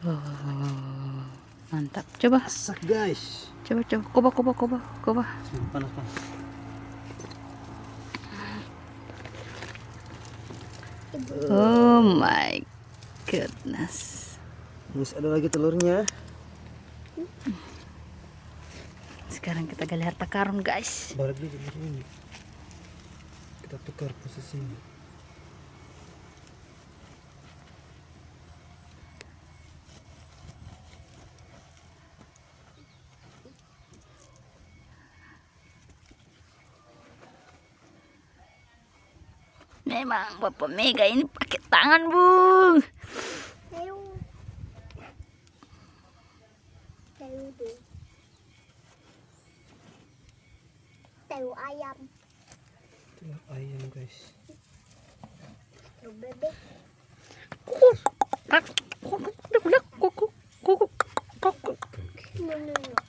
Oh, mantap. Coba. Masak guys. Coba. Coba. Panas panas. Oh my goodness. Masih ada lagi telurnya. Sekarang kita gali harta karun, guys. Balik dulu ini. Kita tukar posisinya. Memang Bapak Mega ini pakai tangan, Bung. Telur ayam. Telur ayam guys. Telur bebek. Kuku. Menurut